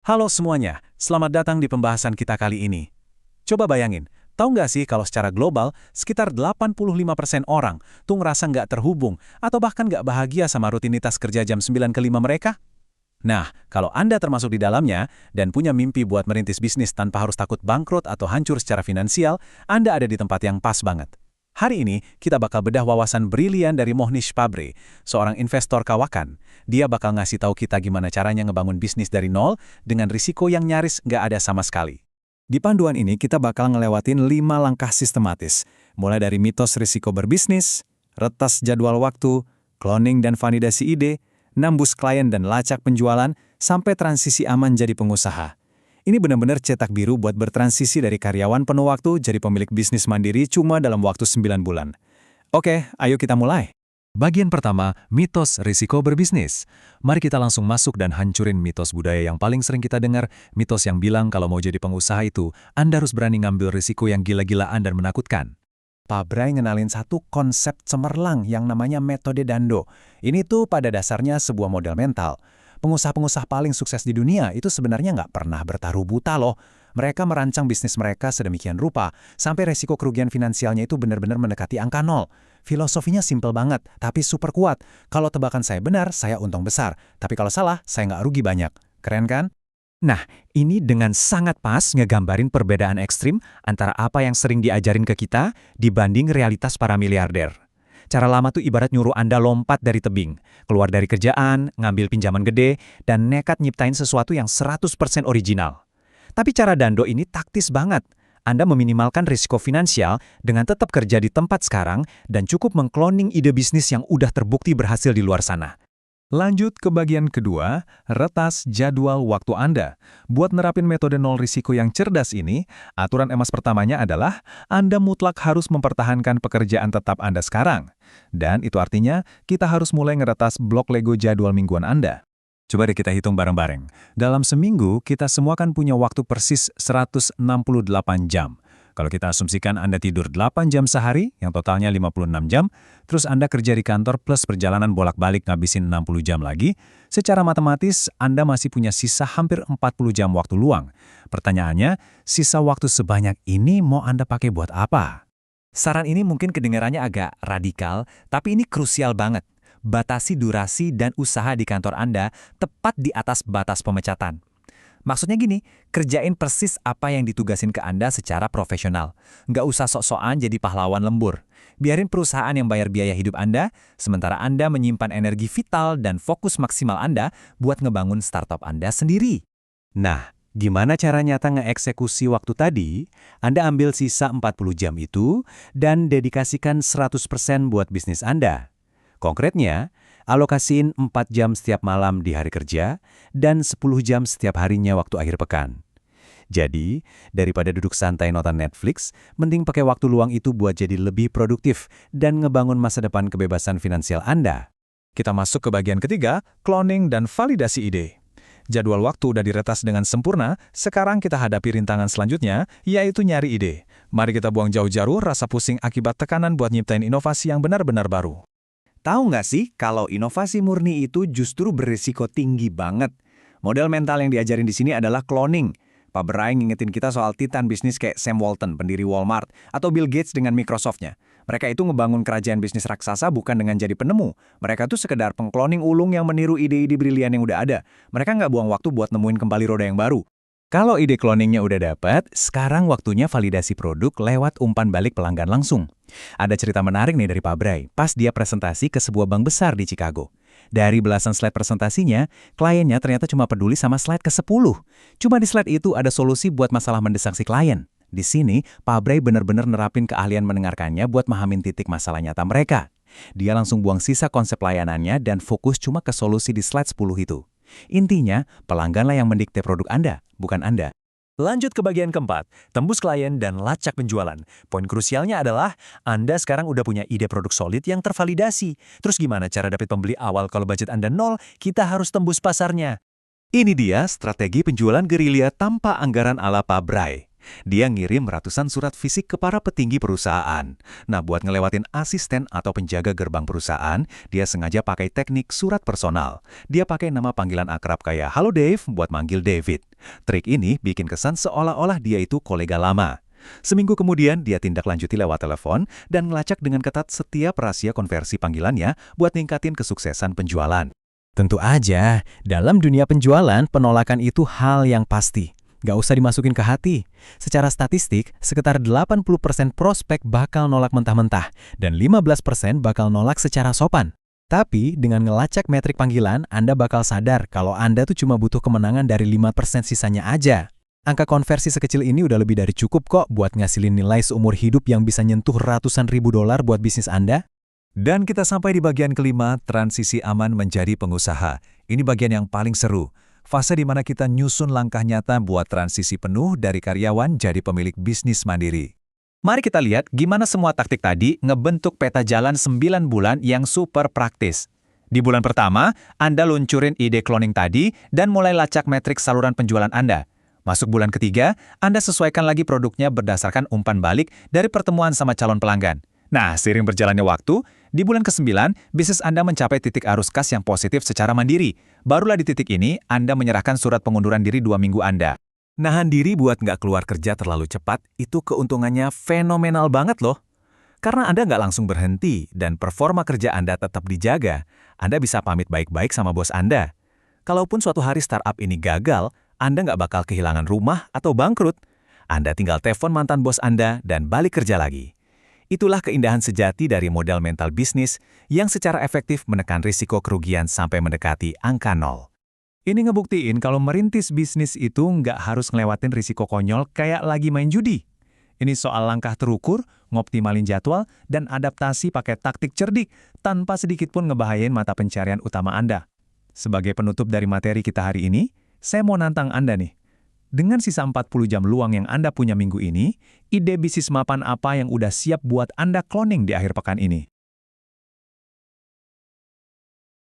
Halo semuanya, selamat datang di pembahasan kita kali ini. Coba bayangin, tahu nggak sih kalau secara global, sekitar 85% orang tuh ngerasa nggak terhubung atau bahkan nggak bahagia sama rutinitas kerja jam 9 ke 5 mereka? Nah, kalau Anda termasuk di dalamnya dan punya mimpi buat merintis bisnis tanpa harus takut bangkrut atau hancur secara finansial, Anda ada di tempat yang pas banget. Hari ini, kita bakal bedah wawasan brilian dari Mohnish Pabrai, seorang investor kawakan. Dia bakal ngasih tahu kita gimana caranya ngebangun bisnis dari nol dengan risiko yang nyaris nggak ada sama sekali. Di panduan ini, kita bakal ngelewatin 5 langkah sistematis, mulai dari mitos risiko berbisnis, retas jadwal waktu, cloning dan validasi ide, nambus klien dan lacak penjualan, sampai transisi aman jadi pengusaha. Ini benar-benar cetak biru buat bertransisi dari karyawan penuh waktu jadi pemilik bisnis mandiri cuma dalam waktu 9 bulan. Oke, ayo kita mulai. Bagian pertama, mitos risiko berbisnis. Mari kita langsung masuk dan hancurin mitos budaya yang paling sering kita dengar, mitos yang bilang kalau mau jadi pengusaha itu, Anda harus berani ngambil risiko yang gila-gilaan dan menakutkan. Pabrai ngenalin satu konsep cemerlang yang namanya metode Dando. Ini tuh pada dasarnya sebuah model mental. Pengusaha-pengusaha paling sukses di dunia itu sebenarnya nggak pernah bertaruh buta loh. Mereka merancang bisnis mereka sedemikian rupa, sampai resiko kerugian finansialnya itu benar-benar mendekati angka nol. Filosofinya simpel banget, tapi super kuat. Kalau tebakan saya benar, saya untung besar. Tapi kalau salah, saya nggak rugi banyak. Keren kan? Nah, ini dengan sangat pas ngegambarin perbedaan ekstrim antara apa yang sering diajarin ke kita dibanding realitas para miliarder. Cara lama tuh ibarat nyuruh Anda lompat dari tebing, keluar dari kerjaan, ngambil pinjaman gede, dan nekat nyiptain sesuatu yang 100% original. Tapi cara Dando ini taktis banget. Anda meminimalkan risiko finansial dengan tetap kerja di tempat sekarang dan cukup mengkloning ide bisnis yang udah terbukti berhasil di luar sana. Lanjut ke bagian kedua, retas jadwal waktu Anda. Buat nerapin metode nol risiko yang cerdas ini, aturan emas pertamanya adalah Anda mutlak harus mempertahankan pekerjaan tetap Anda sekarang. Dan itu artinya kita harus mulai ngeretas blok Lego jadwal mingguan Anda. Coba deh kita hitung bareng-bareng. Dalam seminggu, kita semua kan punya waktu persis 168 jam. Kalau kita asumsikan Anda tidur 8 jam sehari, yang totalnya 56 jam, terus Anda kerja di kantor plus perjalanan bolak-balik ngabisin 60 jam lagi, secara matematis Anda masih punya sisa hampir 40 jam waktu luang. Pertanyaannya, sisa waktu sebanyak ini mau Anda pakai buat apa? Saran ini mungkin kedengarannya agak radikal, tapi ini krusial banget. Batasi durasi dan usaha di kantor Anda tepat di atas batas pemecatan. Maksudnya gini, kerjain persis apa yang ditugasin ke Anda secara profesional. Nggak usah sok-sokan jadi pahlawan lembur. Biarin perusahaan yang bayar biaya hidup Anda, sementara Anda menyimpan energi vital dan fokus maksimal Anda buat ngebangun startup Anda sendiri. Nah, gimana cara nyata ngeeksekusi waktu tadi? Anda ambil sisa 40 jam itu dan dedikasikan 100% buat bisnis Anda. Konkretnya, alokasiin 4 jam setiap malam di hari kerja dan 10 jam setiap harinya waktu akhir pekan. Jadi, daripada duduk santai nonton Netflix, mending pakai waktu luang itu buat jadi lebih produktif dan ngebangun masa depan kebebasan finansial Anda. Kita masuk ke bagian ketiga, cloning dan validasi ide. Jadwal waktu udah diretas dengan sempurna, sekarang kita hadapi rintangan selanjutnya, yaitu nyari ide. Mari kita buang jauh-jauh rasa pusing akibat tekanan buat nyiptain inovasi yang benar-benar baru. Tahu nggak sih kalau inovasi murni itu justru berisiko tinggi banget? Model mental yang diajarin di sini adalah cloning. Pabrai ngingetin kita soal titan bisnis kayak Sam Walton, pendiri Walmart, atau Bill Gates dengan Microsoft-nya. Mereka itu ngebangun kerajaan bisnis raksasa bukan dengan jadi penemu. Mereka tuh sekedar pengkloning ulung yang meniru ide-ide brilian yang udah ada. Mereka nggak buang waktu buat nemuin kembali roda yang baru. Kalau ide cloningnya udah dapat, sekarang waktunya validasi produk lewat umpan balik pelanggan langsung. Ada cerita menarik nih dari Pabrai, pas dia presentasi ke sebuah bank besar di Chicago. Dari belasan slide presentasinya, kliennya ternyata cuma peduli sama slide ke-10. Cuma di slide itu ada solusi buat masalah mendesak si klien. Di sini, Pabrai benar-benar nerapin keahlian mendengarkannya buat mahamin titik masalah nyata mereka. Dia langsung buang sisa konsep layanannya dan fokus cuma ke solusi di slide 10 itu. Intinya, pelangganlah yang mendikte produk Anda, bukan Anda. Lanjut ke bagian keempat, tembus klien dan lacak penjualan. Poin krusialnya adalah, Anda sekarang udah punya ide produk solid yang tervalidasi. Terus gimana cara dapat pembeli awal kalau budget Anda nol? Kita harus tembus pasarnya. Ini dia strategi penjualan gerilya tanpa anggaran ala Pabrai. Dia ngirim ratusan surat fisik ke para petinggi perusahaan. Nah, buat ngelewatin asisten atau penjaga gerbang perusahaan, dia sengaja pakai teknik surat personal. Dia pakai nama panggilan akrab kayak "Halo Dave" buat manggil David. Trik ini bikin kesan seolah-olah dia itu kolega lama. Seminggu kemudian, dia tindak lanjuti lewat telepon dan ngelacak dengan ketat setiap rahasia konversi panggilannya buat ningkatin kesuksesan penjualan. Tentu aja, dalam dunia penjualan, penolakan itu hal yang pasti. Nggak usah dimasukin ke hati. Secara statistik, sekitar 80% prospek bakal nolak mentah-mentah dan 15% bakal nolak secara sopan. Tapi, dengan ngelacak metrik panggilan, Anda bakal sadar kalau Anda tuh cuma butuh kemenangan dari 5% sisanya aja. Angka konversi sekecil ini udah lebih dari cukup kok buat ngasilin nilai seumur hidup yang bisa nyentuh ratusan ribu dolar buat bisnis Anda. Dan kita sampai di bagian kelima, transisi aman menjadi pengusaha. Ini bagian yang paling seru. Fase di mana kita nyusun langkah nyata buat transisi penuh dari karyawan jadi pemilik bisnis mandiri. Mari kita lihat gimana semua taktik tadi ngebentuk peta jalan 9 bulan yang super praktis. Di bulan pertama, Anda luncurin ide cloning tadi dan mulai lacak metrik saluran penjualan Anda. Masuk bulan ketiga, Anda sesuaikan lagi produknya berdasarkan umpan balik dari pertemuan sama calon pelanggan. Nah, seiring berjalannya waktu, di bulan ke-9, bisnis Anda mencapai titik arus kas yang positif secara mandiri. Barulah di titik ini, Anda menyerahkan surat pengunduran diri 2 minggu Anda. Nahan diri buat nggak keluar kerja terlalu cepat, itu keuntungannya fenomenal banget loh. Karena Anda nggak langsung berhenti dan performa kerja Anda tetap dijaga, Anda bisa pamit baik-baik sama bos Anda. Kalaupun suatu hari startup ini gagal, Anda nggak bakal kehilangan rumah atau bangkrut. Anda tinggal telepon mantan bos Anda dan balik kerja lagi. Itulah keindahan sejati dari modal mental bisnis yang secara efektif menekan risiko kerugian sampai mendekati angka 0. Ini ngebuktiin kalau merintis bisnis itu nggak harus ngelewatin risiko konyol kayak lagi main judi. Ini soal langkah terukur, ngoptimalin jadwal, dan adaptasi pakai taktik cerdik tanpa sedikit pun ngebahayain mata pencarian utama Anda. Sebagai penutup dari materi kita hari ini, saya mau nantang Anda nih. Dengan sisa 40 jam luang yang Anda punya minggu ini, ide bisnis mapan apa yang udah siap buat Anda cloning di akhir pekan ini?